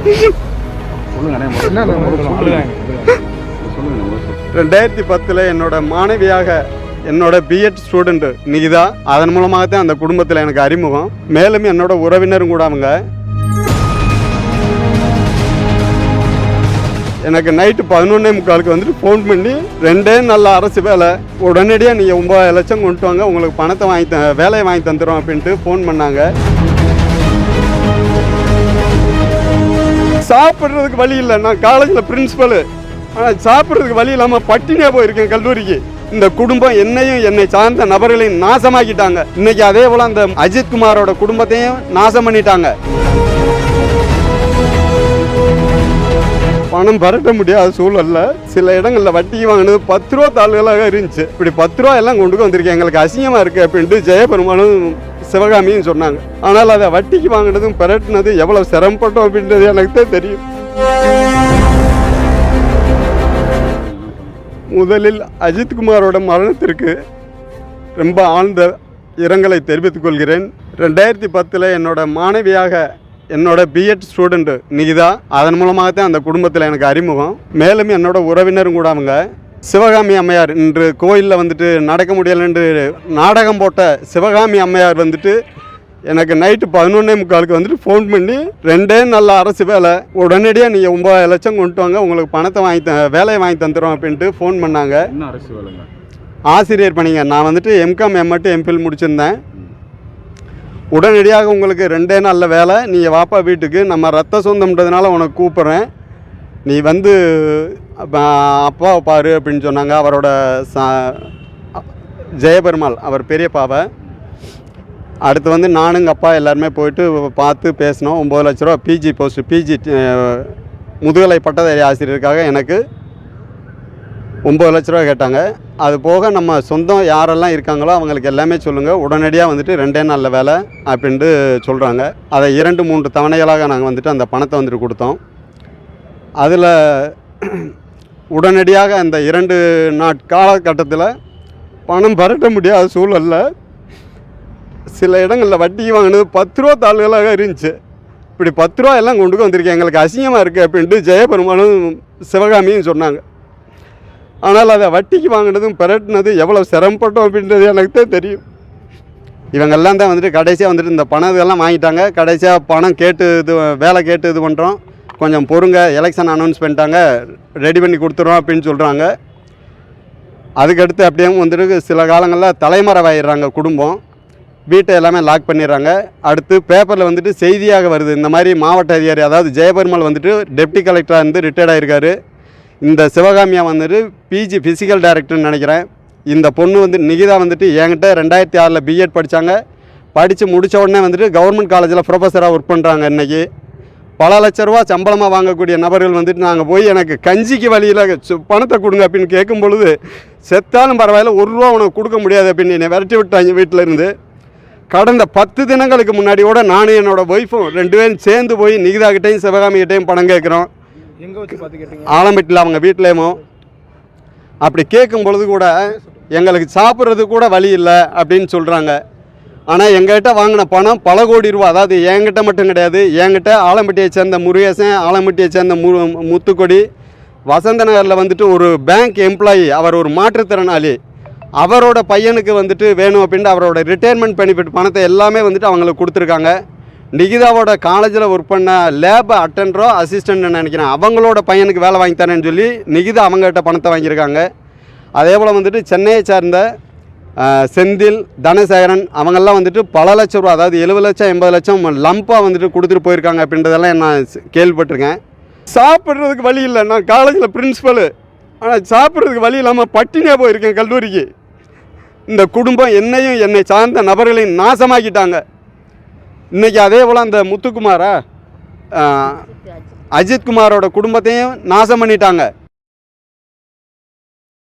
2010 என்னோட மாணவியாக என்னோட பிஎட் ஸ்டூடெண்ட் நிகிதா, அதன் மூலமாகத்தான் அந்த குடும்பத்தில் எனக்கு அறிமுகம். மேலும் என்னோட உறவினரும் கூட அவங்க எனக்கு நைட்டு 11:45 வந்துட்டு ஃபோன் பண்ணி 2 நல்ல அரசு வேலை உடனடியாக நீங்கள் 9 லட்சம் கொண்டு வாங்க, உங்களுக்கு பணத்தை வேலையை வாங்கி தந்துடும் அப்படின்ட்டு ஃபோன் பண்ணாங்க. சாப்பிட்றதுக்கு வழி இல்லை. நான் காலேஜில் பிரின்சிபலு, ஆனால் சாப்பிட்றதுக்கு வழி இல்லாமல் பட்டினியாக போயிருக்கேன் கல்லூரிக்கு. இந்த குடும்பம் என்னையும் என்னை சார்ந்த நபர்களையும் நாசமாக்கிட்டாங்க. இன்னைக்கு அதே போல் அந்த அஜித் குமாரோட குடும்பத்தையும் நாசம் பண்ணிட்டாங்க. பணம் பரட்ட முடியாத சூழல்ல சில இடங்களில் வட்டி வாங்கினது 10 ரூபா தாள்களாக இருந்துச்சு. இப்படி 10 ரூபா எல்லாம் கொண்டு வந்திருக்கேன், எங்களுக்கு அசிங்கமாக இருக்குது அப்படின்ட்டு ஜெயபெருமானும் சிவகாமியும் சொன்னாங்க. ஆனால் அதை வட்டிக்கு வாங்கினதும் பரட்டினது எவ்வளோ சிரமப்பட்டோம் அப்படின்றது எனக்கு தான் தெரியும். முதலில் அஜித்குமாரோட மரணத்திற்கு ரொம்ப ஆழ்ந்த இரங்கலை தெரிவித்துக் கொள்கிறேன். 2010 என்னோட மாணவியாக என்னோட பிஎட் ஸ்டூடெண்ட் நிகிதா, அதன் மூலமாகத்தான் அந்த குடும்பத்தில் எனக்கு அறிமுகம். மேலும் என்னோட உறவினரும் கூட அவங்க சிவகாமி அம்மையார், இன்று கோயிலில் வந்துட்டு நடக்க முடியலன்று நாடகம் போட்ட சிவகாமி அம்மையார் வந்துட்டு எனக்கு நைட்டு 11:45 வந்துட்டு ஃபோன் பண்ணி 2 நல்ல அரசு வேலை உடனடியாக நீங்கள் 9 லட்சம் கொண்டு வாங்க, உங்களுக்கு பணத்தை வேலையை வாங்கி தந்துடும் அப்படின்ட்டு ஃபோன் பண்ணாங்க. ஆசிரியர் பணிங்க. நான் வந்துட்டு எம்காம் எம்எட் எம்பில் முடிச்சிருந்தேன். உடனடியாக உங்களுக்கு 2 நல்ல வேலை, நீங்கள் வாப்பா வீட்டுக்கு, நம்ம ரத்த சொந்தம்ன்றதுனால உனக்கு கூப்பிட்றேன், நீ வந்து அப்பாவை பாரு அப்படின்னு சொன்னாங்க. அவரோட ஜெயபெருமாள் அவர் பெரியப்பாவை. அடுத்து வந்து நானும் எங்கள் அப்பா எல்லாருமே போயிட்டு பார்த்து பேசினோம். 9 லட்ச ரூபா பிஜி போஸ்ட், பிஜி முதுகலை பட்டதாரி ஆசிரியருக்காக எனக்கு 9 லட்ச ரூபா கேட்டாங்க. அது போக நம்ம சொந்தம் யாரெல்லாம் இருக்காங்களோ அவங்களுக்கு எல்லாமே சொல்லுங்கள், உடனடியாக வந்துட்டு 2 நல்ல வேலை அப்படின்ட்டு சொல்கிறாங்க. அதை 2-3 தவணைகளாக நாங்கள் வந்துட்டு அந்த பணத்தை வந்துட்டு கொடுத்தோம். அதில் உடனடியாக அந்த 2 காலகட்டத்தில் பணம் பரட்ட முடியாத சூழலில் சில இடங்களில் வட்டி வாங்கினது 10 ரூபா தாள்களாக இருந்துச்சு. இப்படி 10 ரூபா எல்லாம் கொண்டு வந்திருக்கேன், எங்களுக்கு அசிங்கமாக இருக்குது அப்படின்ட்டு ஜெயபெருமானும் சிவகாமியும் சொன்னாங்க. ஆனால் அதை வட்டிக்கு வாங்கினதும் பரட்டினது எவ்வளோ சிரமப்பட்டோம் அப்படின்றது எனக்கு தான் தெரியும். இவங்கெல்லாம் தான் வந்துட்டு கடைசியாக வந்துட்டு இந்த பணம் இதெல்லாம் வாங்கிட்டாங்க. கடைசியாக பணம் கேட்டு வேலை கேட்டு இது பண்ணுறோம், கொஞ்சம் பொறுங்க, எலெக்ஷன் அனௌன்ஸ் பண்ணிட்டாங்க, ரெடி பண்ணி கொடுத்துருவோம் அப்படின்னு சொல்கிறாங்க. அதுக்கடுத்து அப்படியே வந்துட்டு சில காலங்களில் தலைமறைவாயிடுறாங்க குடும்பம், வீட்டை எல்லாமே லாக் பண்ணிடுறாங்க. அடுத்து பேப்பரில் வந்துட்டு செய்தியாக வருது, இந்த மாதிரி மாவட்ட அதிகாரி, அதாவது ஜெயபெருமாள் வந்துட்டு டெப்டி கலெக்டராக இருந்து ரிட்டையர்ட் ஆகிருக்காரு. இந்த சிவகாமியா வந்துட்டு பிஜி ஃபிசிக்கல் டைரக்டர்னு நினைக்கிறேன். இந்த பொண்ணு வந்து நிகிதா வந்துட்டு என்கிட்ட 2006 பிஎட் படித்தாங்க. படித்து முடித்த உடனே வந்துட்டு கவர்மெண்ட் காலேஜில் ப்ரொஃபஸராக ஒர்க் பண்ணுறாங்க. இன்றைக்கி பல லட்ச ரூபா சம்பளமாக வாங்கக்கூடிய நபர்கள் வந்துட்டு நாங்கள் போய் எனக்கு கஞ்சிக்கு வழியில் பணத்தை கொடுங்க அப்படின்னு கேட்கும் பொழுது, செத்தாலும் பரவாயில்ல, 1 ரூபா உனக்கு கொடுக்க முடியாது அப்படின்னு என்னை விரட்டி விட்டாங்க வீட்டில் இருந்து. கடந்த 10 தினங்களுக்கு முன்னாடி கூட நானும் என்னோடய ஒய்ஃபும் 2 பேரும் சேர்ந்து போய் நிகிதாக்கிட்டையும் சிவகாமிகிட்டையும் பணம் கேட்குறோம். எங்கே வச்சு பார்த்து கேட்டீங்க? ஆலம்பட்டியில் அவங்க வீட்டிலேயும். அப்படி கேட்கும் பொழுது கூட எங்களுக்கு சாப்பிட்றது கூட வழி இல்லை அப்படின்னு சொல்கிறாங்க. ஆனால் எங்கள்கிட்ட வாங்கின பணம் பல கோடி ரூபா. அதாவது என்கிட்ட மட்டும் கிடையாது, என்கிட்ட ஆலம்பட்டியை சேர்ந்த முருகேசன், ஆலம்பட்டியை சேர்ந்த முத்துக்கொடி, வசந்த நகரில் வந்துட்டு ஒரு பேங்க் எம்ப்ளாயி, அவர் ஒரு மாற்றுத்திறனாளி, அவரோட பையனுக்கு வந்துட்டு வேணும் அப்படின்ட்டு அவரோட ரிட்டையர்மெண்ட் பெனிஃபிட் பணத்தை எல்லாமே வந்துட்டு அவங்களுக்கு கொடுத்துருக்காங்க. நிகிதாவோட காலேஜில் ஒர்க் பண்ண லேப் அட்டெண்டரோ அசிஸ்டன்ட்னு நினைக்கிறேன், அவங்களோட பையனுக்கு வேலை வாங்கி தரேன்னு சொல்லி நிகிதா அவங்ககிட்ட பணத்தை வாங்கியிருக்காங்க. அதே போல் வந்துட்டு சென்னையை சார்ந்த செந்தில், தனசேகரன் அவங்கெல்லாம் வந்துட்டு பல லட்சம் ரூபா, அதாவது 70 லட்சம் 80 லட்சம் லம்பாக வந்துட்டு கொடுத்துட்டு போயிருக்காங்க அப்படின்றதெல்லாம் நான் கேள்விப்பட்டிருக்கேன். சாப்பிட்றதுக்கு வழி இல்லை. நான் காலேஜில் பிரின்சிபலு, ஆனால் சாப்பிட்றதுக்கு வழி இல்லாமல் பட்டினியாக போயிருக்கேன் கல்லூரிக்கு. இந்த குடும்பம் என்னையும் என்னை சார்ந்த நபர்களையும் நாசமாக்கிட்டாங்க. இன்றைக்கி அதே போல் அந்த முத்துக்குமாரா அஜித் குமாரோட குடும்பத்தையும் நாசம் பண்ணிட்டாங்க.